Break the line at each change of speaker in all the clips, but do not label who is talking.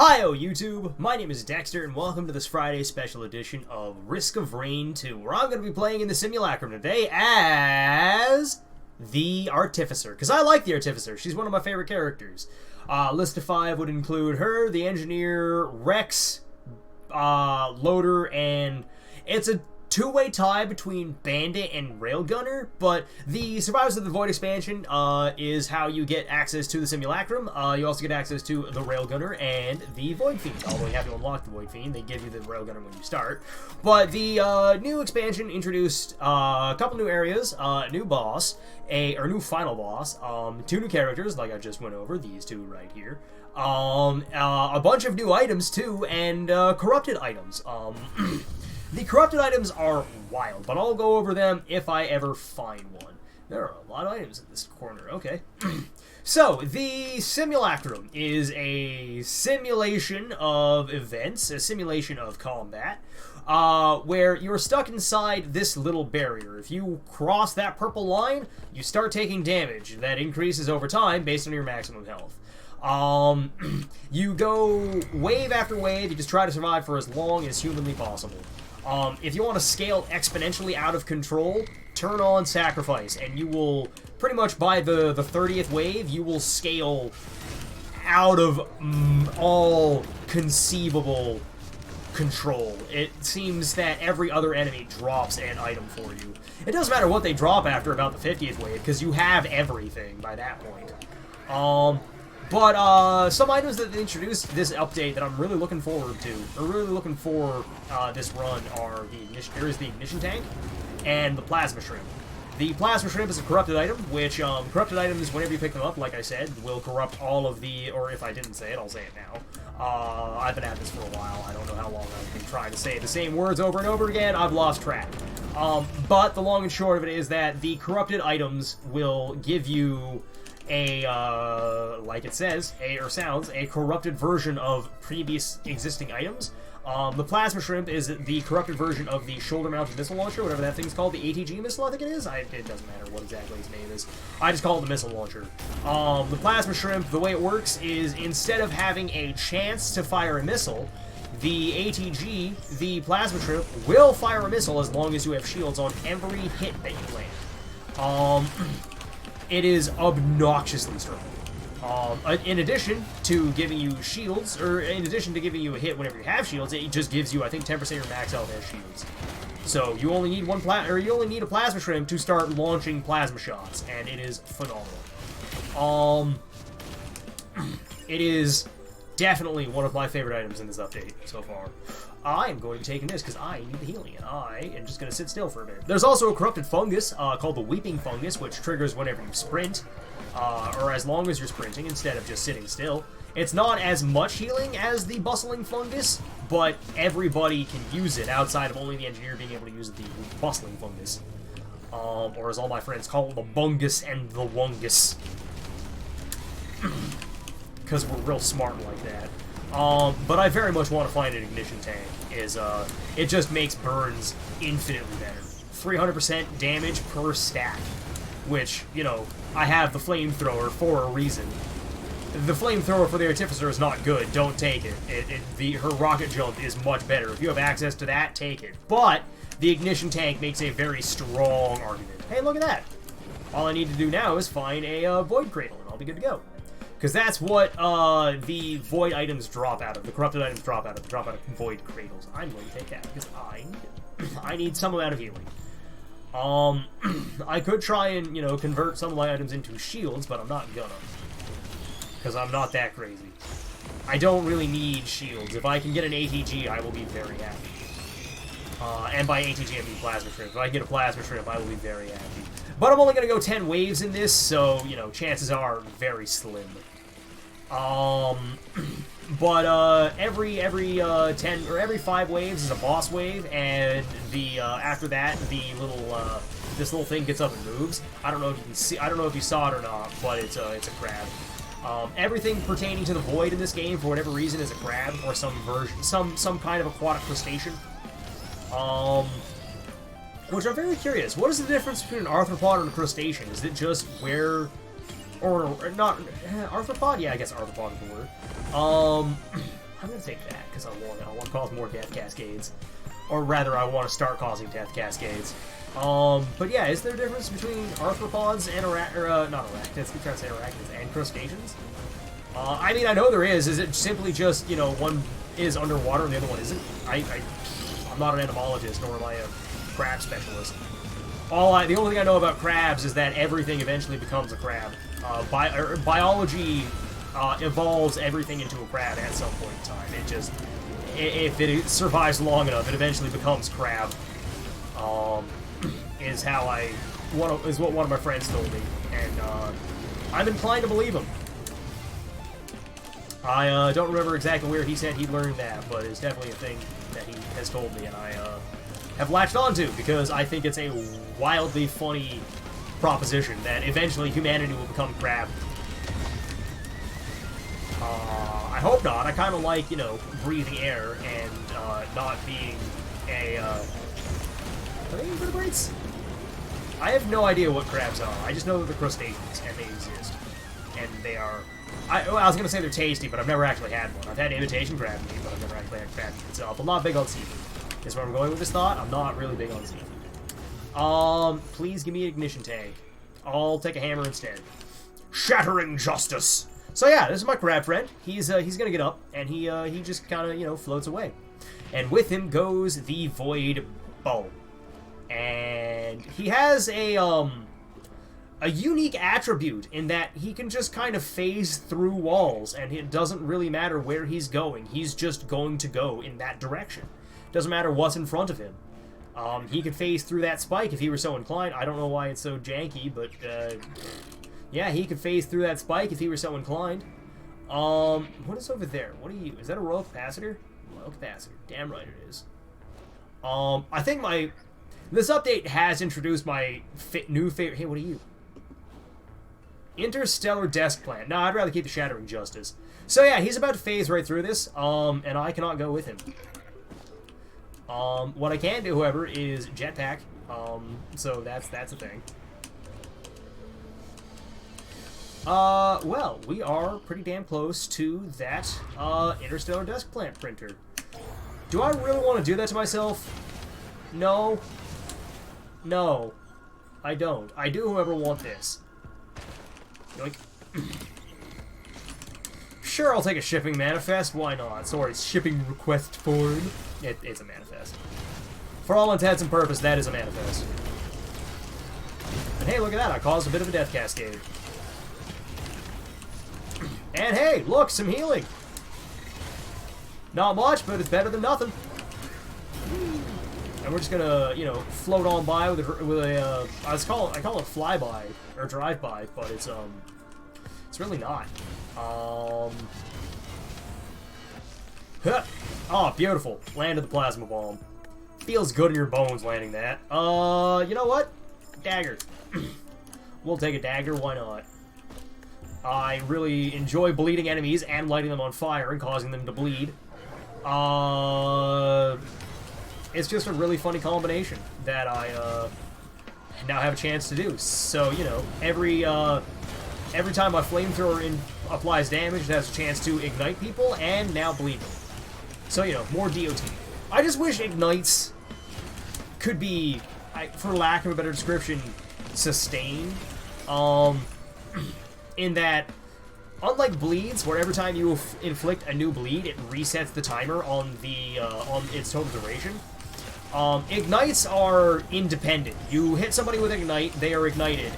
Hi-oh YouTube, my name is Dexter and welcome to this Friday special edition of Risk of Rain 2, where I'm going to be playing in the Simulacrum today as the Artificer, because I like the Artificer. She's one of my favorite characters. List of 5 would include her, the Engineer, Rex, Loader, and it's a two-way tie between Bandit and Railgunner, but the Survivors of the Void expansion is how you get access to the Simulacrum. You also get access to the Railgunner and the Void Fiend, although you have to unlock the Void Fiend. They give you the Railgunner when you start. But the new expansion introduced a couple new areas, a new boss, or new final boss, 2 new characters, like I just went over, these 2 right here. A bunch of new items, too, and corrupted items. The corrupted items are wild, but I'll go over them if I ever find one. There are a lot of items in this corner, okay. So, the Simulacrum is a simulation of events, a simulation of combat, where you're stuck inside this little barrier. If you cross that purple line, you start taking damage. That increases over time based on your maximum health. You go wave after wave, you just try to survive for as long as humanly possible. If you want to scale exponentially out of control, turn on Sacrifice, and you will, pretty much by the 30th wave, you will scale out of all conceivable control. It seems that every other enemy drops an item for you. It doesn't matter what they drop after about the 50th wave, because you have everything by that point. But some items that they introduced this update that I'm really looking forward to, or really looking for this run, are the ignition tank and the plasma shrimp. The plasma shrimp is a corrupted item, which corrupted items, whenever you pick them up, like I said, will corrupt all of the, or if I didn't say it, I'll say it now. I've been at this for a while. I don't know how long I've been trying to say the same words over and over again. I've lost track. But the long and short of it is that the corrupted items will give you like it says, or sounds, a corrupted version of previous existing items. The plasma shrimp is the corrupted version of the shoulder-mounted missile launcher, whatever that thing's called, the ATG missile, I think it is. It doesn't matter what exactly its name is. I just call it the missile launcher. The plasma shrimp, the way it works is, instead of having a chance to fire a missile, the ATG, the plasma shrimp, will fire a missile as long as you have shields on every hit that you land. It is obnoxiously strong. In addition to giving you shields, or in addition to giving you a hit whenever you have shields, it just gives you, I think, 10% of your max health as shields. So you only need you only need a plasma shrimp to start launching plasma shots, and it is phenomenal. It is definitely one of my favorite items in this update so far. I am going to be taking this because I need the healing, and I am just going to sit still for a bit. There's also a corrupted fungus called the Weeping Fungus, which triggers whenever you sprint, or as long as you're sprinting instead of just sitting still. It's not as much healing as the Bustling Fungus, but everybody can use it outside of only the Engineer being able to use the Bustling Fungus. Or as all my friends call it, the Bungus and the Wungus. Because we're real smart like that. But I very much want to find an ignition tank. It just makes burns infinitely better. 300% damage per stack, which, you know, I have the flamethrower for a reason. The flamethrower for the Artificer is not good. Don't take it. Her rocket jump is much better. If you have access to that, take it. But the ignition tank makes a very strong argument. Hey, look at that. All I need to do now is find a Void Cradle, and I'll be good to go. Because that's what the Void items drop out of. The corrupted items drop out of. They drop out of Void Cradles. I'm going to take that because I need some amount of healing. I could try and, you know, convert some of my items into shields, but I'm not gonna. Because I'm not that crazy. I don't really need shields. If I can get an ATG, I will be very happy. And by ATG, I mean Plasma Shrimp. If I can get a Plasma Shrimp, I will be very happy. But I'm only going to go 10 waves in this, so, you know, chances are very slim. But every 10 or every 5 waves is a boss wave, and the after that this little thing gets up and moves. I don't know if you can see. I don't know if you saw it or not, but it's a crab. Everything pertaining to the Void in this game, for whatever reason, is a crab or some kind of aquatic crustacean. Which I'm very curious. What is the difference between an arthropod and a crustacean? Is it just where Or not arthropod? Yeah, I guess arthropod is the word. I'm gonna take that, because I want to cause more death cascades. Or rather, I want to start causing death cascades. But yeah, is there a difference between arthropods and not arachnids, I'm trying to say arachnids, and crustaceans? I mean, I know there is. Is it simply just, you know, one is underwater and the other one isn't? I'm not an entomologist, nor am I a crab specialist. The only thing I know about crabs is that everything eventually becomes a crab. Biology evolves everything into a crab at some point in time. It just, if it survives long enough, it eventually becomes crab. Is what one of my friends told me, and I'm inclined to believe him. I don't remember exactly where he said he learned that, but it's definitely a thing that he has told me, and I have latched onto, because I think it's a wildly funny proposition that eventually humanity will become crab. I hope not. I kind of like, you know, breathing air and not being a... are they invertebrates? I have no idea what crabs are. I just know that they're crustaceans, and they exist. And they are... I was going to say they're tasty, but I've never actually had one. I've had imitation crab meat, but I've never actually had crab meat itself. I'm not big on seafood. Is where I'm going with this thought. I'm not really big on seafood. Please give me an ignition tank. I'll take a hammer instead. Shattering justice! So yeah, this is my crab friend. He's gonna get up, and he just kind of, you know, floats away. And with him goes the Void Bow. And he has a unique attribute in that he can just kind of phase through walls, and it doesn't really matter where he's going. He's just going to go in that direction. Doesn't matter what's in front of him. He could phase through that spike if he were so inclined. I don't know why it's so janky, but yeah, he could phase through that spike if he were so inclined. What is over there? What are you? Is that a royal capacitor? Royal capacitor. Damn right it is. I think this update has introduced my new favorite. Hey, what are you? Interstellar Desk Plant. No, I'd rather keep the Shattering Justice. So yeah, he's about to phase right through this, and I cannot go with him. What I can do, however, is jetpack. So that's a thing. Well, we are pretty damn close to that, Interstellar Desk Plant printer. Do I really want to do that to myself? No. No. I don't. I do, however, want this. Yoink. Sure, I'll take a shipping manifest. Why not? Sorry, shipping request form. It's a manifest. For all intents and purposes, that is a manifest. And hey, look at that. I caused a bit of a death cascade. And hey, look, some healing. Not much, but it's better than nothing. And we're just gonna, you know, float on by with a I call it flyby or drive-by, but it's really not. Oh, beautiful. Landed the plasma bomb. Feels good in your bones landing that. You know what? Dagger. We'll take a dagger, why not? I really enjoy bleeding enemies and lighting them on fire and causing them to bleed. It's just a really funny combination that I now have a chance to do. So, you know, every time my flamethrower applies damage, it has a chance to ignite people and now bleed them. So, you know, more DOT. I just wish ignites could be, for lack of a better description, sustained. In that, unlike bleeds, where every time you inflict a new bleed, it resets the timer on its total duration. Ignites are independent. You hit somebody with ignite, they are ignited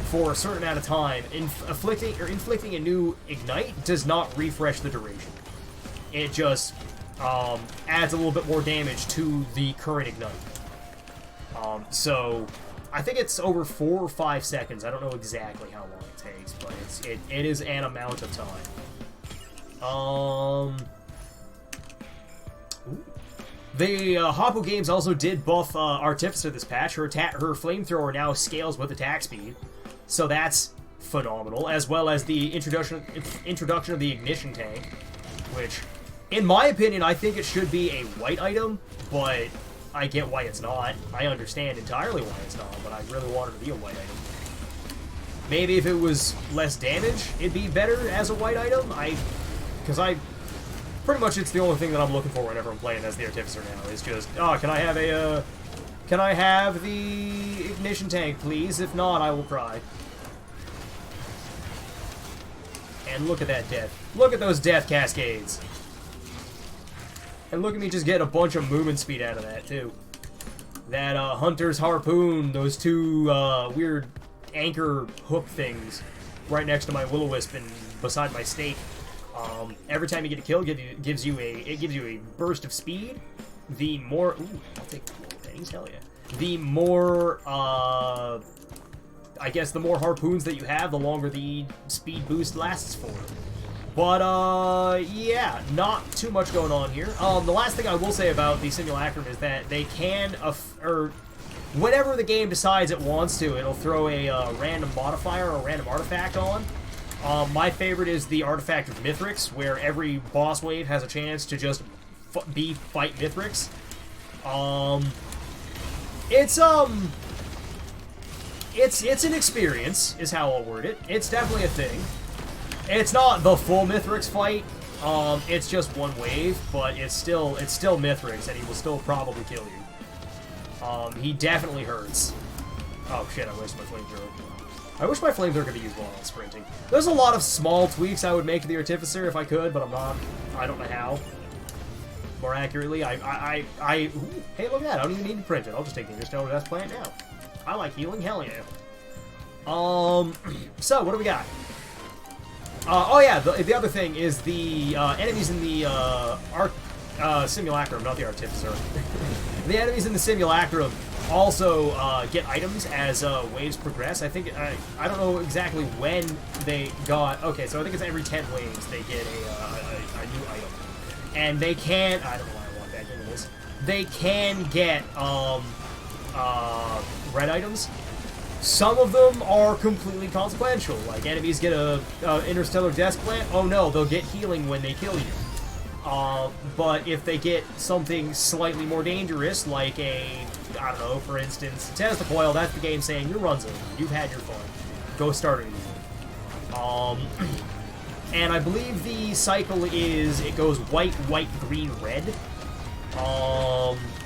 for a certain amount of time. Inflicting a new ignite does not refresh the duration. It just adds a little bit more damage to the current ignite. So I think it's over 4 or 5 seconds. I don't know exactly how long it takes, but it is an amount of time. The Hoppo Games also did buff Artificer this patch. Her flamethrower now scales with attack speed, so that's phenomenal. As well as the introduction of the ignition tank, which, in my opinion, I think it should be a white item, but I get why it's not. I understand entirely why it's not, but I really want it to be a white item. Maybe if it was less damage, it'd be better as a white item. Pretty much it's the only thing that I'm looking for whenever I'm playing as the Artificer now. Is just, oh, can I have a, can I have the ignition tank, please? If not, I will cry. And look at that death. Look at those death cascades. And look at me just getting a bunch of movement speed out of that, too. That Hunter's Harpoon, those two weird anchor hook things right next to my Will-O-Wisp and beside my stake. Every time you get a kill, it gives you a burst of speed. The more... Ooh, I'll take the things, hell yeah. The more, I guess the more harpoons that you have, the longer the speed boost lasts for. But, yeah, not too much going on here. The last thing I will say about the Simulacrum is that they can, whenever the game decides it wants to, it'll throw a random modifier or a random artifact on. My favorite is the artifact of Mythrix, where every boss wave has a chance to just fight Mythrix. It's an experience, is how I'll word it. It's definitely a thing. It's not the full Mythrix fight. It's just one wave, but it's still Mythrix, and he will still probably kill you. He definitely hurts. Oh shit! I wasted my flamethrower. I wish my flamethrower could be used while I'm sprinting. There's a lot of small tweaks I would make to the Artificer if I could, but I'm not. I don't know how. More accurately, ooh, hey, look at that! I don't even need to print it. I'll just take the Interstellar Death Plant now. I like healing, hell yeah. So what do we got? Oh yeah, the other thing is the enemies in the Simulacrum, not the Artificer. The enemies in the Simulacrum also get items as waves progress. I think, I don't know exactly when they got... Okay, so I think it's every 10 waves they get a new item. And they can... I don't know why I want back into this. They can get red items. Some of them are completely consequential. Like, enemies get a Interstellar Death Plant. Oh no, they'll get healing when they kill you. But if they get something slightly more dangerous, like a, I don't know, for instance, Testicoil, that's the game saying, your run's over. You've had your fun. Go start it again. And I believe the cycle is, it goes white, white, green, red.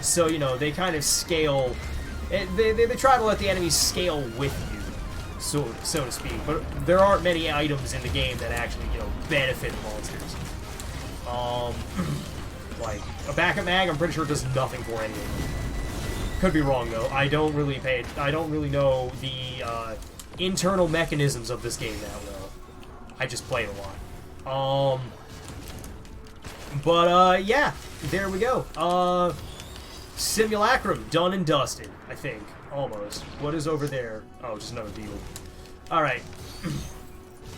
So, you know, they kind of scale... They try to let the enemies scale with you, so to speak. But there aren't many items in the game that actually, you know, benefit monsters. Like a backup mag, I'm pretty sure does nothing for any of them. Could be wrong though. I don't really know the internal mechanisms of this game that well. I just play it a lot. But yeah, there we go. Simulacrum, done and dusted, I think. Almost. What is over there? Oh, just another beetle. Alright.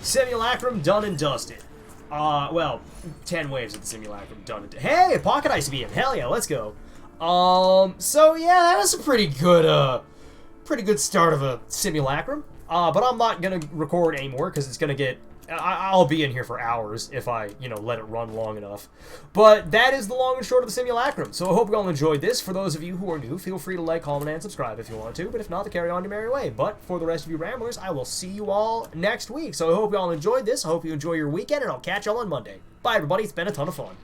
Simulacrum, done and dusted. Well, 10 waves of the Simulacrum, done and dusted. Hey, Pocket Ice Beam! Hell yeah, let's go. So yeah, that was a pretty good start of a Simulacrum. But I'm not gonna record anymore, because it's gonna get... I'll be in here for hours if I, you know, let it run long enough. But that is the long and short of the Simulacrum. So I hope you all enjoyed this. For those of you who are new, feel free to like, comment, and subscribe if you want to. But if not, to carry on your merry way. But for the rest of you ramblers, I will see you all next week. So I hope you all enjoyed this. I hope you enjoy your weekend, and I'll catch y'all on Monday. Bye, everybody. It's been a ton of fun.